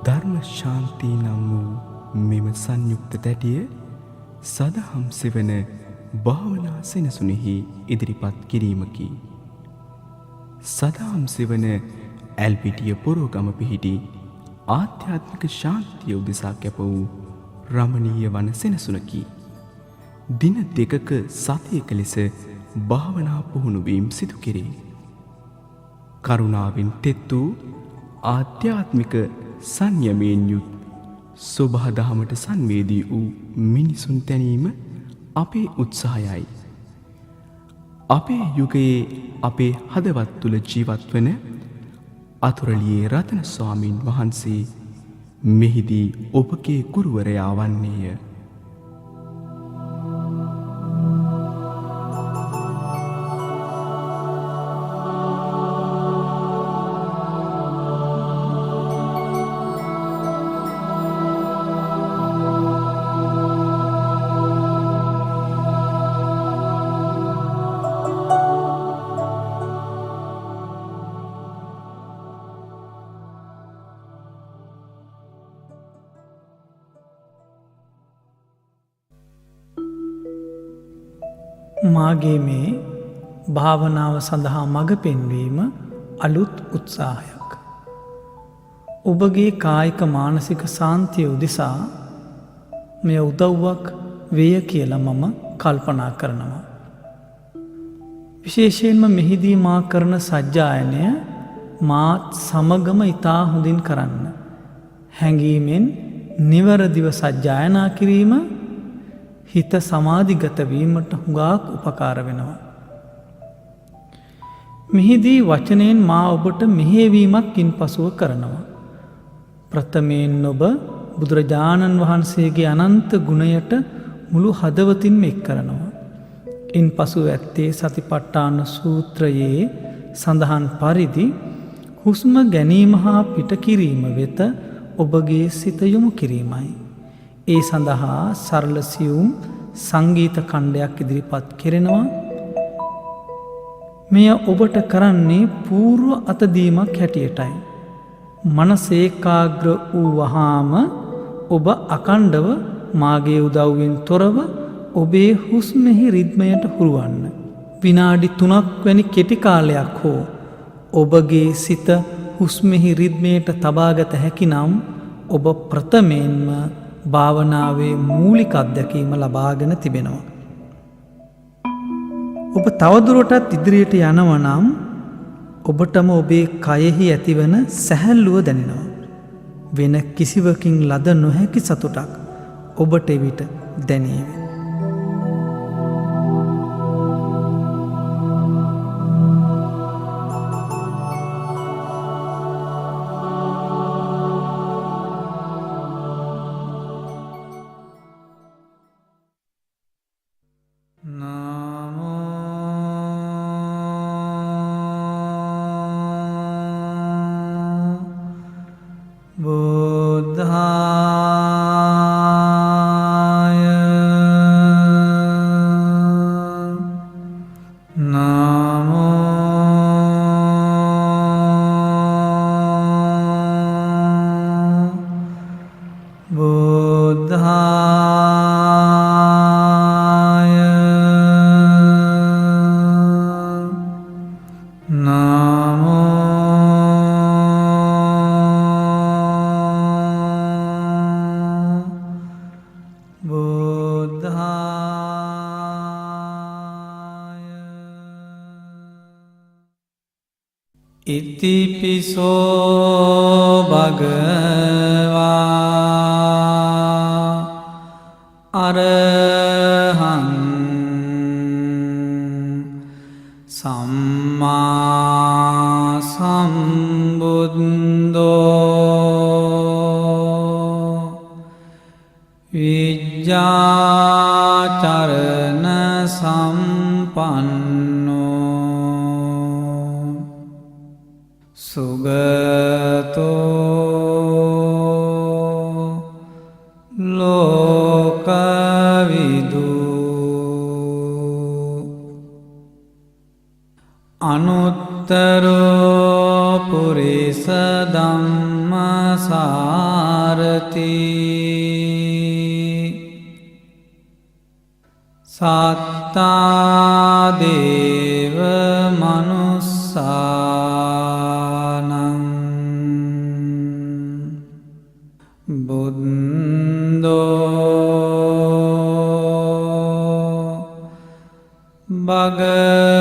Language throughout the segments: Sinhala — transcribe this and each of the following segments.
ධර්ම ශාන්ති නම් වූ මෙම සංයුක්ත තැටිය සදහම් සෙවන භාවනා සෙනසුනෙහි ඉදිරිපත් කිරීමකි. සදහම් සෙවන ඇල්පිටිය පොරෝගම පිහිටි ආධ්‍යාත්මික ශාන්තිය උදෙසා කැප වූ රමණීය වන සෙනසුනකි. දින දෙකක සතියක ලෙස භාවනා පුහුණුවීම් සිදු කෙරේ. කරුණාවෙන් තෙත් වූ ආධ්‍යාත්මික සංයමයෙන් යුත් සෝභාදහමට සංවේදී වූ මිනිසුන් තැනීම අපේ උත්සාහයයි. අපේ යුගයේ අපේ හදවත් තුළ ජීවත් වන අතුරලියේ රතන ස්වාමීන් වහන්සේ මෙහිදී ඔබගේ ගුරුවරයා වන්නේය. මාගේ මේ භාවනාව සඳහා මඟ පෙන්වීම අලුත් උත්සාහයක්. ඔබගේ කායික මානසික සාන්තිය උදෙසා මෙය උදව්වක් වේය කියලා මම කල්පනා කරනවා. විශේෂයෙන්ම මෙහිදී මා කරන සජ්ජායනය මාත් සමගම ඉතා හොඳින් කරන්න. හැඟීමෙන් නිවරදිව සජ්ජායනා කිරීම හිත සමාධිගත වීමට හුඟක් උපකාර වෙනවා. මෙහිදී වචනයෙන් මා ඔබට මෙහෙයවීමක් ඉන්පසුව කරනවා. ප්‍රථමයෙන් ඔබ බුදුරජාණන් වහන්සේගේ අනන්ත ගුණයට මුළු හදවතින්ම එක් කරනවා. ඉන්පසු ඇත්තේ සතිපට්ඨාන සූත්‍රයේ සඳහන් පරිදි හුස්ම ගැනීම හා පිටකිරීම වෙත ඔබගේ සිත යොමු කිරීමයි. ඒ සඳහා සරල සියුම් සංගීත ඛණ්ඩයක් ඉදිරිපත් කෙරෙනවා. මෙය ඔබට කරන්නේ පූර්ව අතදීමක් හැටියටයි. මනස ඒකාග්‍ර වූ වහාම ඔබ අකණ්ඩව මාගේ උදව්වෙන් තොරව ඔබේ හුස්මෙහි රිද්මයට හුරුවන්න. විනාඩි 3ක් වැනි කෙටි කාලයක් හෝ ඔබගේ සිත හුස්මෙහි රිද්මයට තබාගත හැකි නම් ඔබ ප්‍රථමයෙන්ම භාවනාවේ මූලික අත්දැකීම ලබාගෙන තිබෙනවා. ඔබ තවදුරටත් ඉදිරියට යනව නම් ඔබටම ඔබේ කයෙහි ඇතිවන සැහැල්ලුව දැනෙනවා. වෙන කිසිවකින් ලද නොහැකි සතුටක් ඔබට එවිට දැනේවි. ඉතිපිසෝ භගවා අරහං සම්මා සම්බුද්ධෝ විජ්ජාචරණ සම්පන්නෝ සුගතෝ ලෝකවිදු අනුත්තරෝ පුරිස ධම්මසා සත්තා දේව මනුස්සානං බුද්ධෝ භගවාති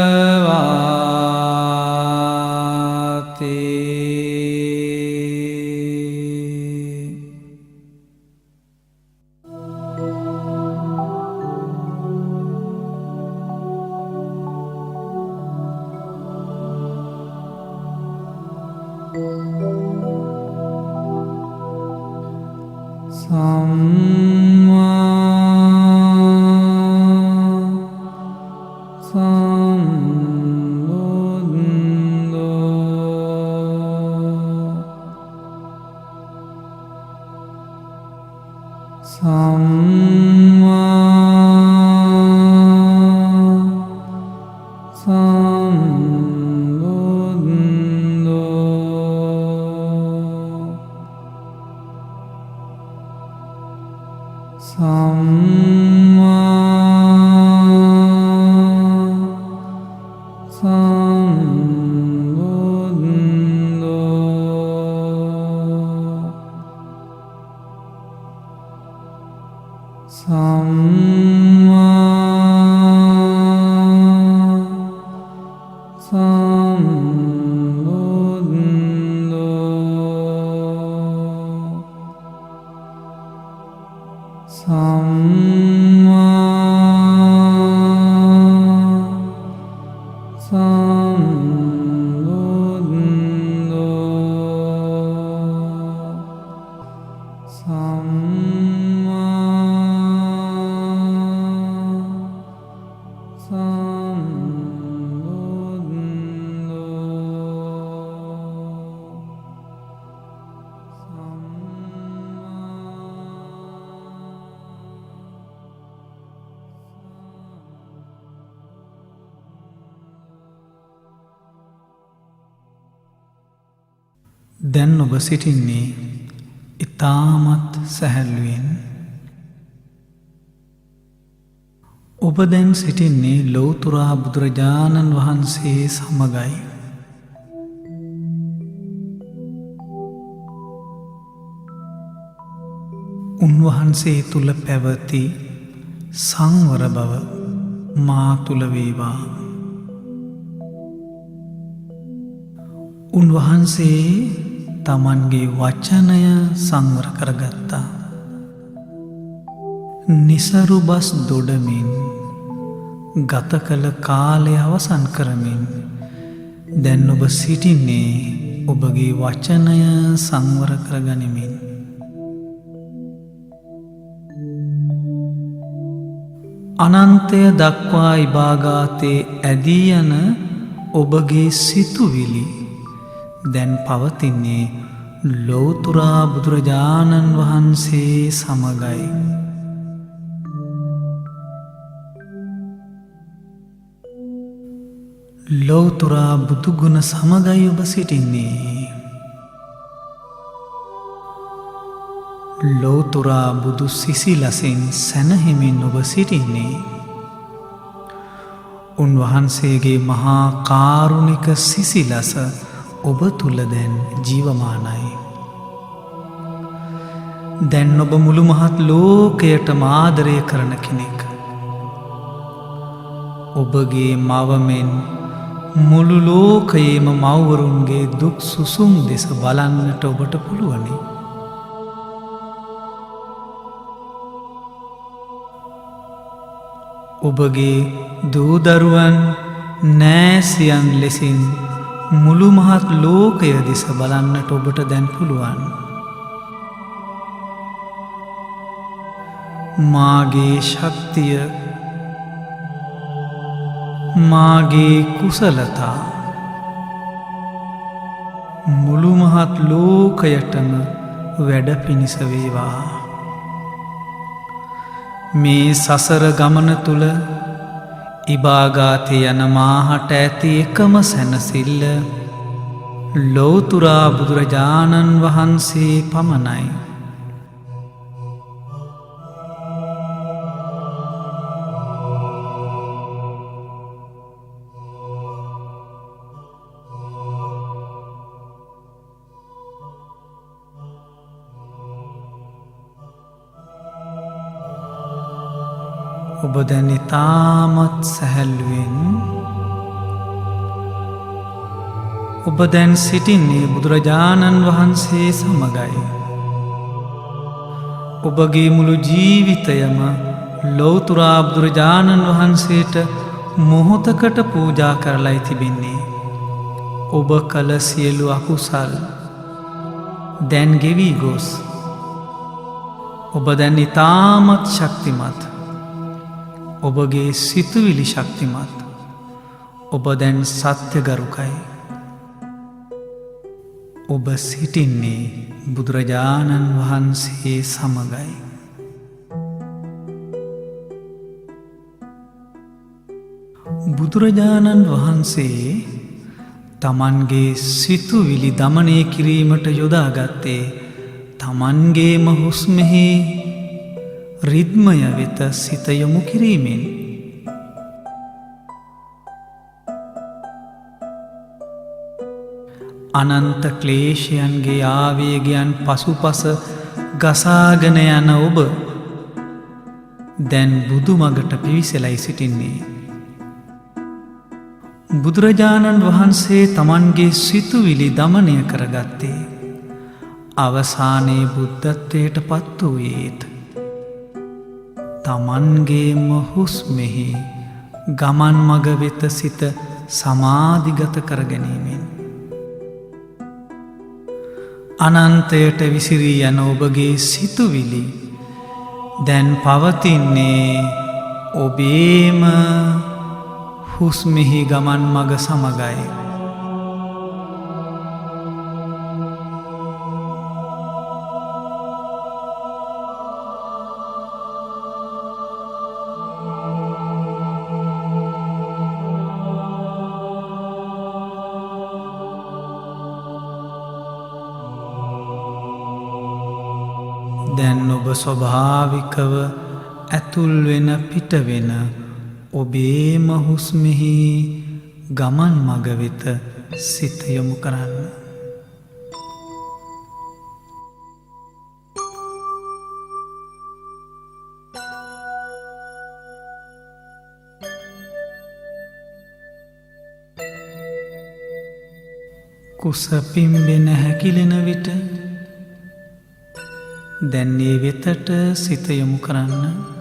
දැන් ඔබ සිටින්නේ ඉතාමත් සැහැල්ලුවෙන්. ඔබ දැන් සිටින්නේ ලෞතුරා බුදුරජාණන් වහන්සේ සමගයි. උන්වහන්සේ තුළ පැවති සංවර බව මා තුළ වේවා. උන්වහන්සේ තමන්ගේ වචනය සංවර කරගත්තා. නිසරු බස් දොඩමින් ගත කළ කාලය අවසන් කරමින් දැන් ඔබ සිටින්නේ ඔබගේ වචනය සංවර කරගනිමින්. අනන්තය දක්වා ඉබාගාතේ ඇදී යන ඔබගේ සිතුවිලි දැන් පවතින්නේ ලෞතුරා බුදුරජාණන් වහන්සේ සමගයි. ලෞතුරා බුදුගුණ සමගයි ඔබ සිටින්නේ. ලෞතුරා බුදු සිසිලසින් සැනහෙමින් ඔබ සිටින්නේ. උන්වහන්සේගේ මහා කාරුණික සිසිලස ඔබ තුළ දැන් ජීවමානයි. දැන් ඔබ මුළු මහත් ලෝකයට ආදරය කරන කෙනෙක්. ඔබගේ මවමෙන් මුළු ලෝකයේම මව්වරුන්ගේ දුක් සුසුම් දෙස බලන්නට ඔබට පුළුවනි. ඔබගේ දූදරුවන් නෑසියන් ලෙසින් මුළු මහත් ලෝකය දෙස බලන්නට ඔබට දැන් පුළුවන්. මාගේ ශක්තිය, මාගේ කුසලතා මුළු මහත් ලෝකයටම වැඩ පිණිස වේවා. මේ සසර ගමන තුළ ඉබාගාතය යන මාහට ඇති එකම සැනසිල්ල ලෞතුරා බුදුරජාණන් වහන්සේ පමණයි. ඔබ දැන් ඉතාමත් සැහැල්ලුවෙන් ඔබ දැන් සිටින්නේ බුදුරජාණන් වහන්සේ සමගයි. ඔබගේ මුළු ජීවිතයම ලෝතුරා බුදුරජාණන් වහන්සේට මොහොතකට පූජා කරලයි තිබෙන්නේ. ඔබ කළ සියලු අකුසල් දැන් ගෙවී ගොස්. ඔබ දැන් ඉතාමත් ශක්තිමත්. ඔබගේ සිතුවිලි ශක්තිමත්. ඔබ දැන් සත්‍යගරුකයි. ඔබ සිටින්නේ බුදුරජාණන් වහන්සේ සමගයි. බුදුරජාණන් වහන්සේ තමන්ගේ සිතුවිලි දමනය කිරීමට යොදාගත්තේ තමන්ගේම හුස්මෙහි රිද්මය වෙත සිත යොමු කිරීමෙන්. අනන්ත ක්ලේශයන්ගේ ආවේගයන් පසුපස ගසාගෙන යන ඔබ දැන් බුදුමගට පිවිසෙලයි සිටින්නේ. බුදුරජාණන් වහන්සේ තමන්ගේ සිතුවිලි දමනය කරගත්තේ අවසානයේ බුද්ධත්වයට පත් වූයේත් තමන්ගේම හුස්මෙහි ගමන් මග වෙත සිත සමාධිගත කරගැනීමෙන්. අනන්තයට විසිරී යන ඔබගේ සිතුවිලි දැන් පවතින්නේ ඔබේම හුස්මෙහි ගමන් මග සමගයි. දැන් ඔබ ස්වභාවිකව ඇතුල් වෙන පිටවෙන ඔබේම හුස්මෙහි ගමන් මග වෙත සිත යොමු කරන්න. කුස පිම්බෙන හැකිලෙන විට දැන් ඒ වෙතට සිත යොමු කරන්න.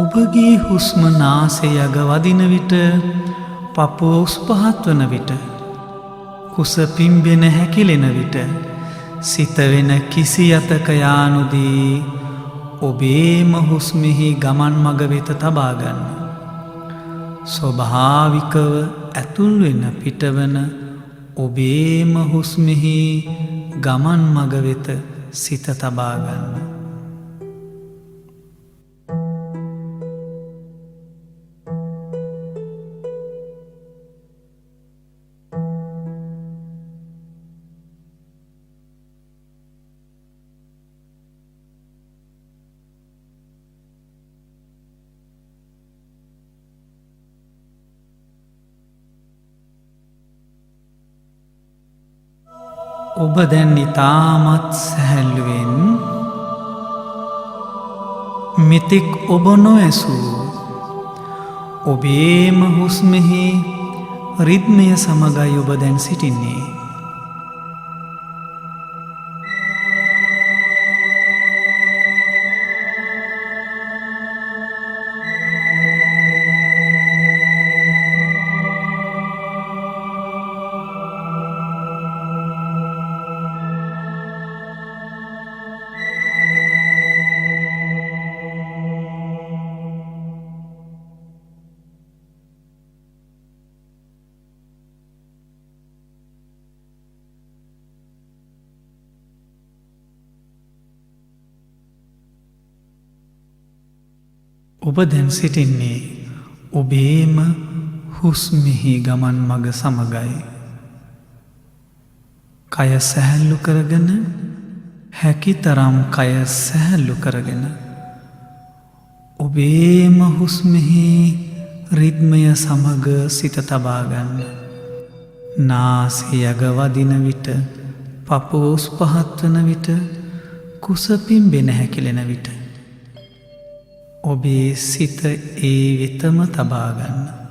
ඔබගේ හුස්ම නාසය යග වදින විට පපුව උස් පහත් වන විට කුස පිම්බෙන හැකිලෙන විට සිත වෙන කිසි අතක යානුදී ඔබේම හුස්මෙහි ගමන් මග වෙත තබාගන්න. ස්වභාවිකව ඇතුල් වෙන පිටවන ඔබේම හුස්මෙහි ගමන් මග වෙත සිත තබාගන්න. ඔබ දැන් ඉතාමත් සැහැල්ලුවෙන් මෙතෙක් ඔබ නොඇසූ ඔබේම හුස්මෙහි රිද්මය සමගයි ඔබ දැන් සිටින්නේ. ඔබ දැන් සිටින්නේ ඔබේම හුස්මෙහි ගමන් මග සමගයි. කය සැහැල්ලු කරගෙන හැකි තරම් කය සැහැල්ලු කරගෙන ඔබේම හුස්මෙහි රිද්මය සමග සිත තබාගන්න. නාසය යග වදින විට පපෝස් පහත්වන විට කුසපින් බෙන හැකිලෙන විට ඔබේ සිත ඒ වෙතම තබාගන්න.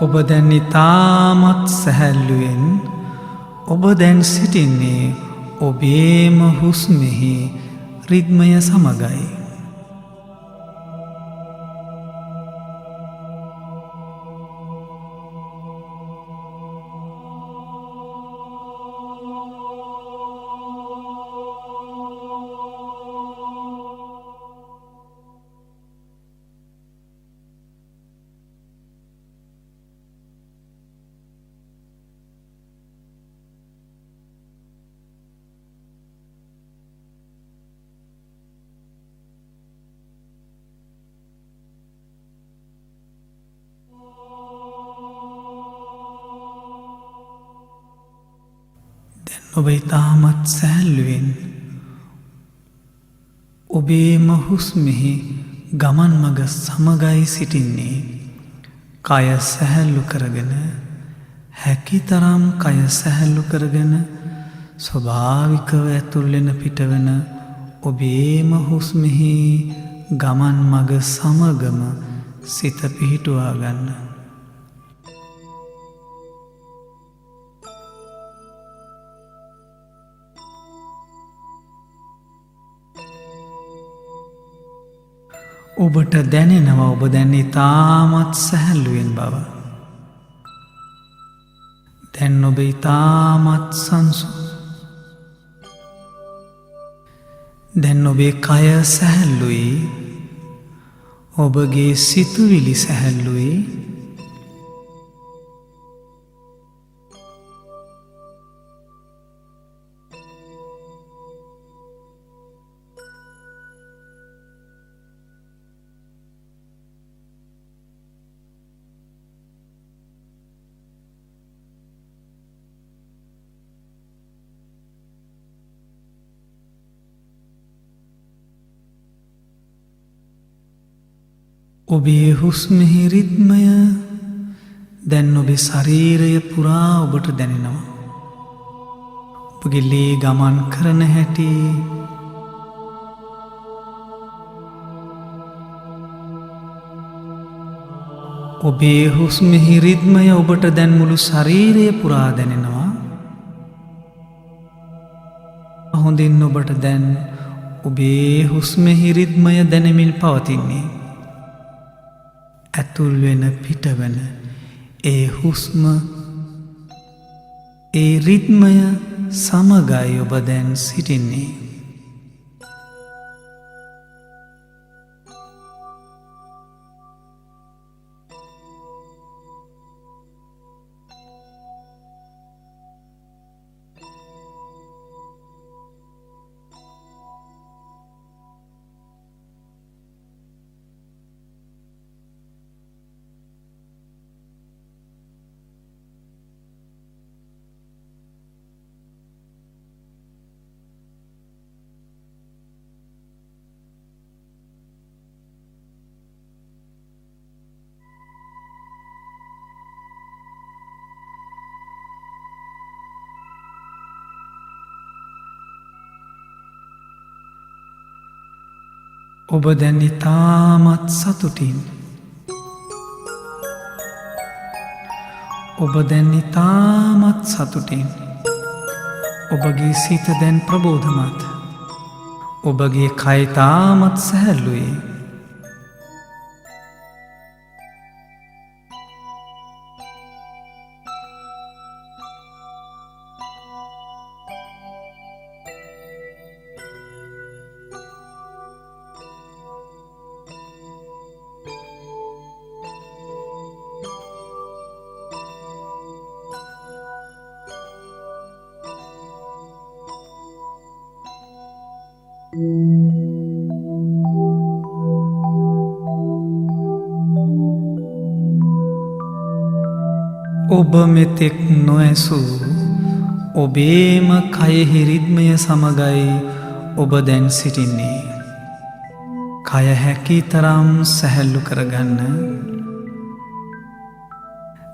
ඔබ දැන් ඉතාමත් සැහැල්ලුවෙන් ඔබ දැන් සිටින්නේ ඔබේම හුස්මෙහි රිද්මය සමගයි. ඔබ ඉතාමත් සැහැල්ලුවෙන් ඔබේම හුස්මෙහි ගමන් මග සමගයි සිටින්නේ. කය සැහැල්ලු කරගෙන හැකි තරම් කය සැහැල්ලු කරගෙන ස්වභාවිකව ඇතුල්වෙන පිටවන ඔබේම හුස්මෙහි ගමන් මග සමගම සිත පිහිටුවා ගන්න. ඔබට දැනෙනවා ඔබ දැන් ඉතාමත් සැහැල්ලුවෙන් බව. දැන් ඔබ ඉතාමත් සංසුන්. දැන් ඔබේ කය සැහැල්ලුයි. ඔබගේ සිතුවිලි සැහැල්ලුයි. ඔබේ හුස්මෙහි රිද්මය දැන් ඔබේ ශරීරය පුරා ඔබට දැනෙනවා. ඔබගේ ලේ ගමන් කරන හැටි ඔබේ හුස්මෙහි රිද්මය ඔබට දැන් මුළු ශරීරය පුරා දැනෙනවා. හොඳින් ඔබට දැන් ඔබේ හුස්මෙහි රිද්මය දැනෙමින් පවතින්නේ. ඇතුල් වෙන පිටවන ඒ හුස්ම ඒ රිද්මය සමගයි ඔබ දැන් සිටින්නේ. ඔබ දැන් ඉතාමත් සතුටින් ඔබ දැන් ඉතාමත් සතුටින්. ඔබගේ සිත දැන් ප්‍රබෝධමත්. ඔබගේ කය තාමත් සැහැල්ලුවේ. ඔබ මෙතෙක් නොඇසූ ඔබේම කයෙහි රිද්මය සමගයි ඔබ දැන් සිටින්නේ. කය හැකි තරම් සැහැල්ලු කරගන්න.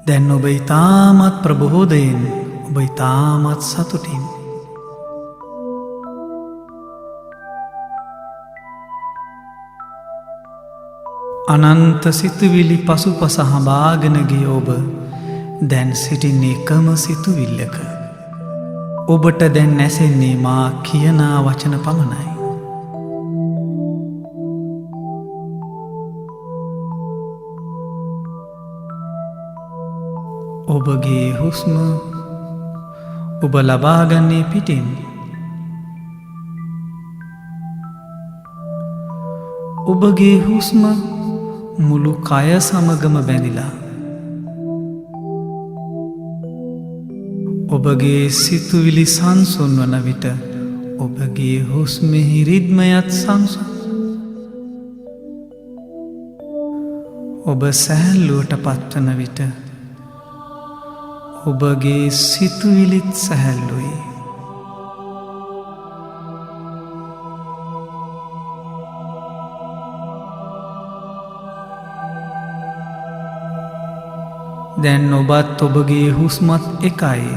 දැන් ඔබ ඉතාමත් ප්‍රබෝධයෙන්, ඔබ ඉතාමත් සතුටින්. අනන්ත සිතුවිලි පසුපස හඹාගෙන ගිය ඔබ දැන් සිටින්නේ එකම සිතුවිල්ලක. ඔබට දැන් නැසෙන්නේ මා කියනා වචන පමණයි. ඔබගේ හුස්ම ඔබ ලබාගන්නේ පිටින්. ඔබගේ හුස්ම මුළු කය සමගම බැඳිලා. ඔබගේ සිතුවිලි සංසුන් වන විට ඔබගේ හුස්මෙහි රිද්මයත් සංසුන්. ඔබ සැහැල්ලුවට පත්වන විට ඔබගේ සිතුවිලිත් සැහැල්ලුයි. දැන් ඔබත් ඔබගේ හුස්මත් එකයි.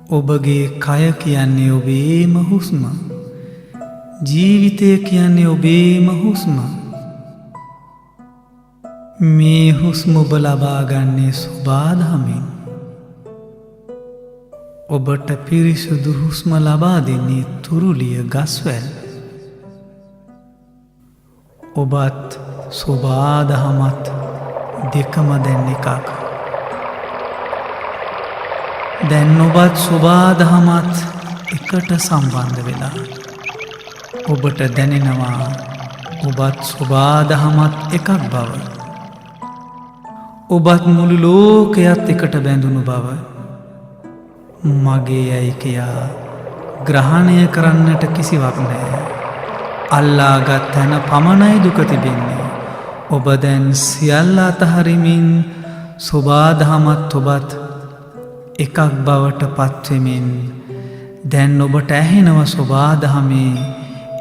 ඔබගේ කය කියන්නේ ඔබේම හුස්ම. ජීවිතය කියන්නේ ඔබේම හුස්ම. මේ හුස්ම ඔබ ලබාගන්නේ සුබාදහමින්. ඔබට පිරිසුදු හුස්ම ලබා දෙන්නේ තුරුලිය ගස්වැල්. ඔබත් සුබාදහමත් දෙකම දැන් එකක්. දැන් ඔබත් සුබාදහමත් එකට සම්බන්ධ වෙලා. ඔබට දැනෙනවා ඔබත් සුබාදහමත් එකක් බව. ඔබත් මුළු ලෝකයත් එකට බැඳුණු බව. මගේ යයි කියා ග්‍රහණය කරන්නට කිසිවක් නෑ. අල්ලාගත් තැන පමණයි දුක තිබෙන්නේ. ඔබ දැන් සියල්ල අතහරිමින් සුබාදහමත් ඔබත් එකක් බවට පත්වෙමින් දැන් ඔබට ඇහෙනව සුබාදහමේ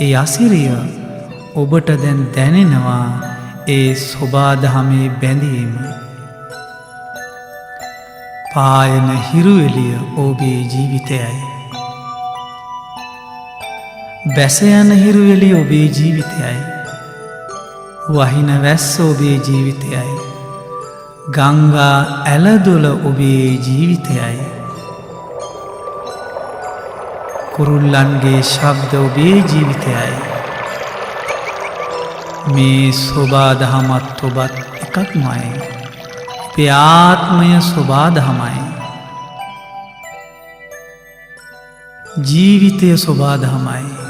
ඒ අසිරිය. ඔබට දැන් දැනෙනවා ඒ සුබාදහමේ බැඳීම. පායන හිරුවෙලිය ඔබේ ජීවිතයයි. බැසයන හිරුවෙලි ඔබේ ජීවිතයයි. වහින වැස්ස ඔබේ ජීවිතයයි. ගංගා ඇලදොල ඔබේ ජීවිතයයි. කුරුල්ලන්ගේ ශබ්ද ඔබේ ජීවිතයයි. මේ සුබාදහමත් ඔබත් එකක්මයි. ප්‍රාත්මය සුබාදහමයි. ජීවිතය සුබාදහමයි.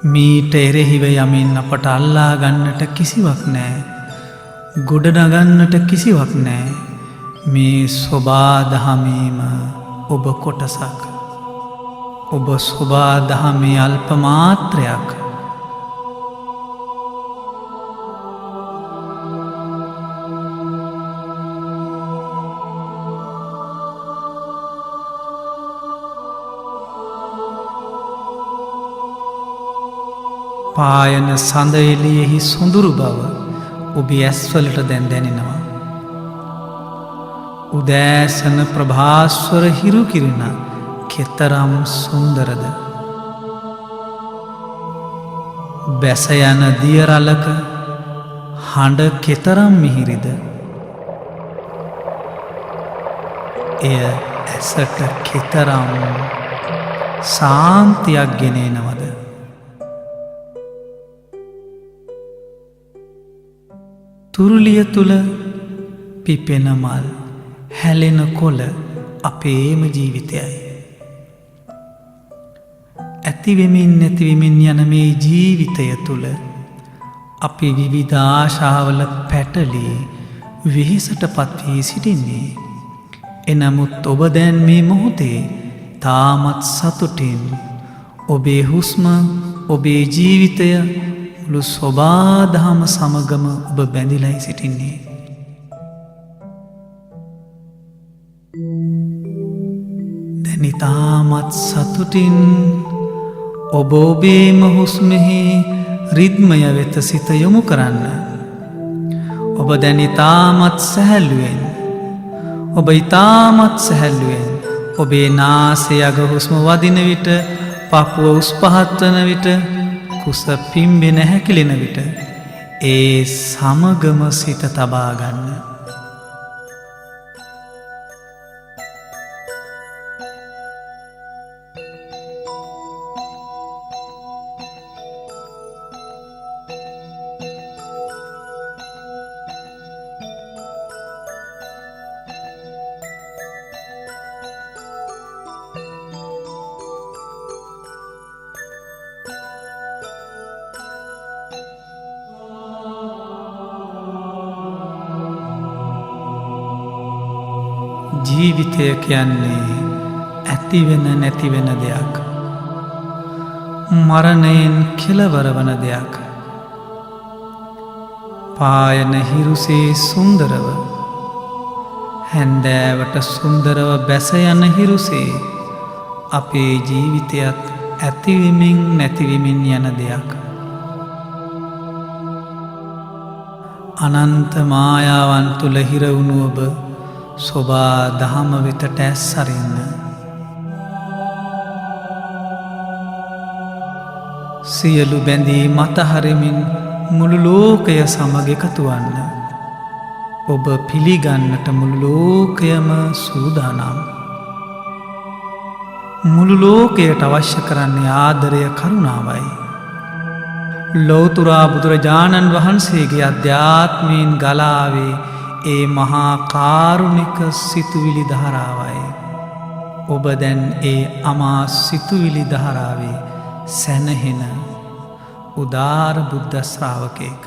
මීට එරෙහිව යමින් අපට අල්ලා ගන්නට කිසිවක් නෑ. ගොඩනගන්නට කිසිවක් නෑ. මේ සුබාදහමේම ඔබ කොටසක්. ඔබ සුබාදහමේ අල්පමාත්‍රයක්. පායන සඳෙලියෙහි සොඳුරු බව ඔබේ ඇස්වලට දැන් දැනෙනවා. උදෑසන ප්‍රභාස්වර හිරු කිරණ කෙතරම් සුන්දරද. බැස යන දියරලක හඬ කෙතරම් මිහිරිද. එය ඇසට කෙතරම් සාන්තියක් ගෙනේනවද. තුරුලිය තුළ පිපෙන මල් හැලෙන කොළ අපේම ජීවිතයයි. ඇතිවෙමින් නැතිවෙමින් යන මේ ජීවිතය තුළ අපි විවිධාශාවල පැටලී වෙහෙසට පත්වී සිටින්නේ. එනමුත් ඔබ දැන් මේ මොහොතේ තාමත් සතුටින් ඔබේ හුස්ම ඔබේ ජීවිතය මුළු ස්වබාදහම සමගම ඔබ බැඳිලයි සිටින්නේ. දැන් ඉතාමත් සතුටින් ඔබ ඔබේම හුස්මෙහි රිද්මය වෙත සිත යොමු කරන්න. ඔබ දැන් ඉතාමත් සැහැල්ලුවෙන් ඔබ ඉතාමත් සැහැල්ලුවෙන් ඔබේ නාසය අග හුස්ම වදින විට පපුව උස් පහත් වන විට කුස පිම්බෙන හැකිලෙන විට ඒ සමගම සිත තබාගන්න. ජීවිතය කියන්නේ ඇතිවෙන නැතිවෙන දෙයක්. මරණයෙන් කෙලවර වන දෙයක්. පායන හිරුසේ සුන්දරව හැන්දෑවට සුන්දරව බැස යන හිරුසේ අපේ ජීවිතයත් ඇතිවෙමින් නැතිවෙමින් යන දෙයක්. අනන්ත මායාවන් තුළ හිරවුණු ඔබ සොබා දහම වෙතට ඇස් සරින්න. සියලු බැඳී මතහරමින් මුළු ලෝකය සමග එකතු වන්න. ඔබ පිළිගන්නට මුළු ලෝකයම සූදානම්. මුළු ලෝකයට අවශ්‍ය කරන්නේ ආදරය කරුණාවයි. ලෝතුරා බුදුරජාණන් වහන්සේගේ අධ්‍යාත්මයෙන් ගලාවේ ඒ මහා කාරුණික සිතුවිලි දහරාවයි. ඔබ දැන් ඒ අමා සිතුවිලි දහරාවේ සැනහෙන උදාර බුද්ධ ශ්‍රාවකයෙක්.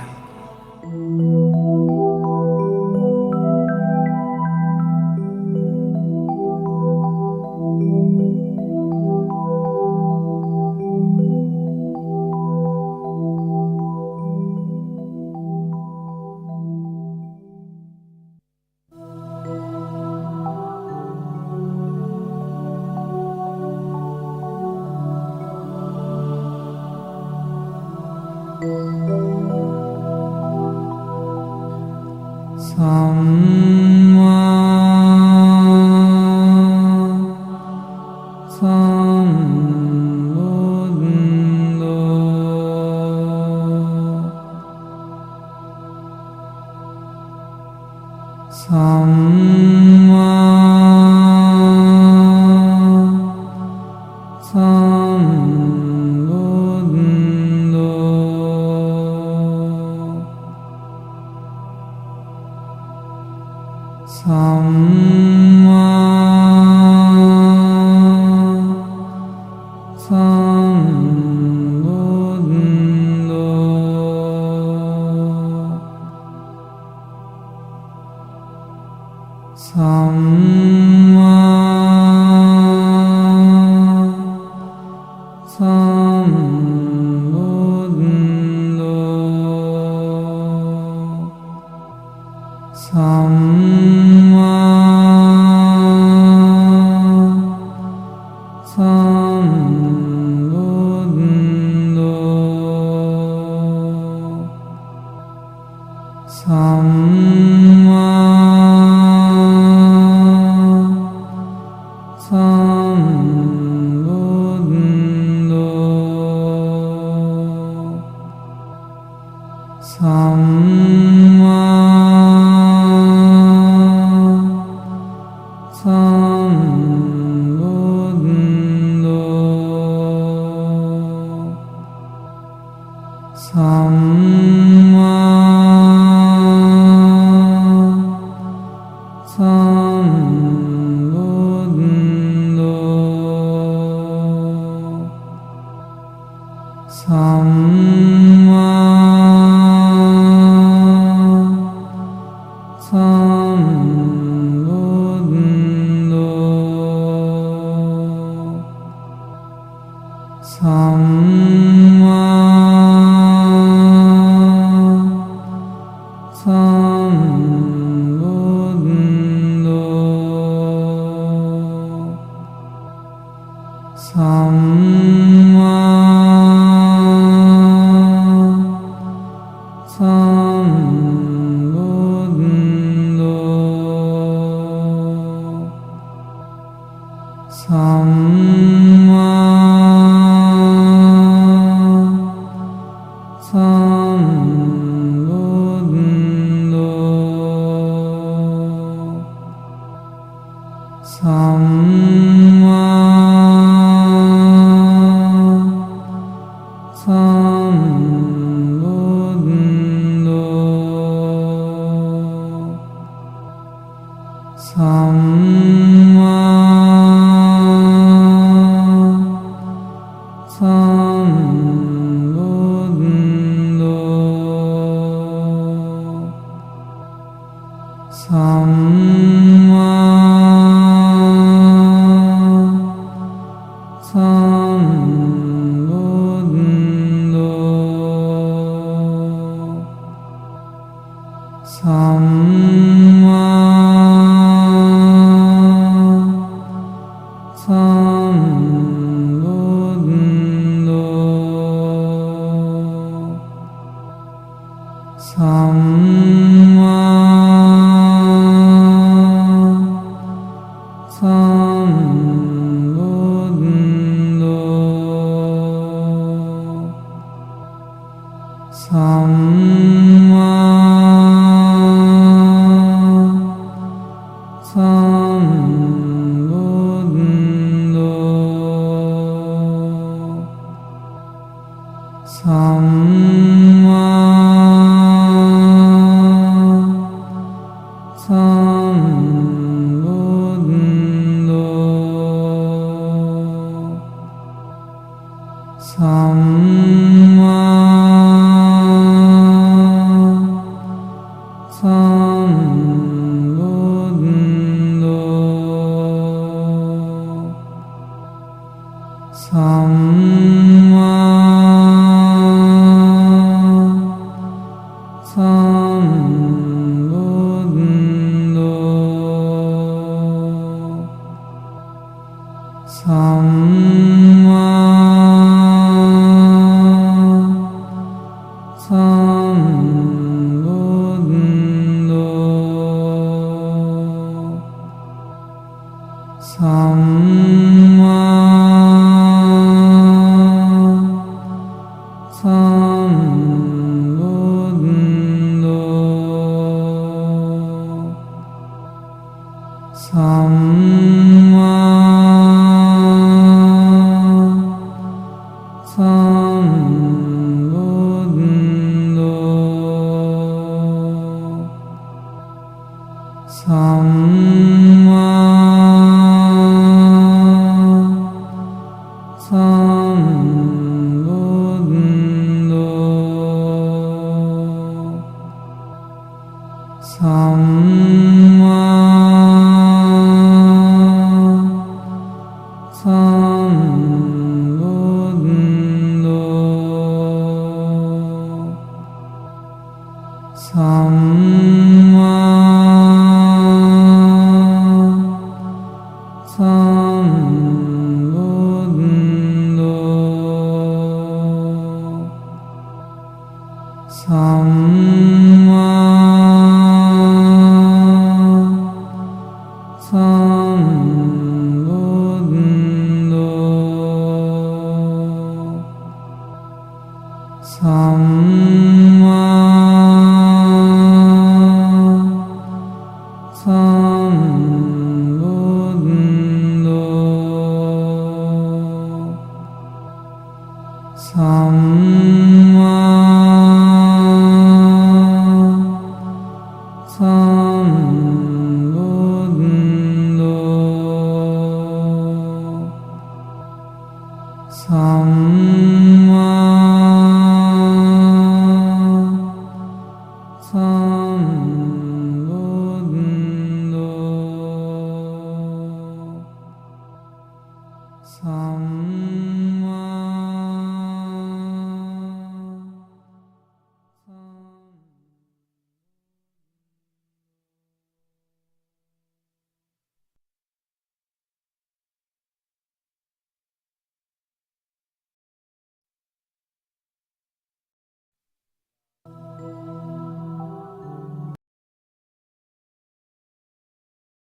Sam Sam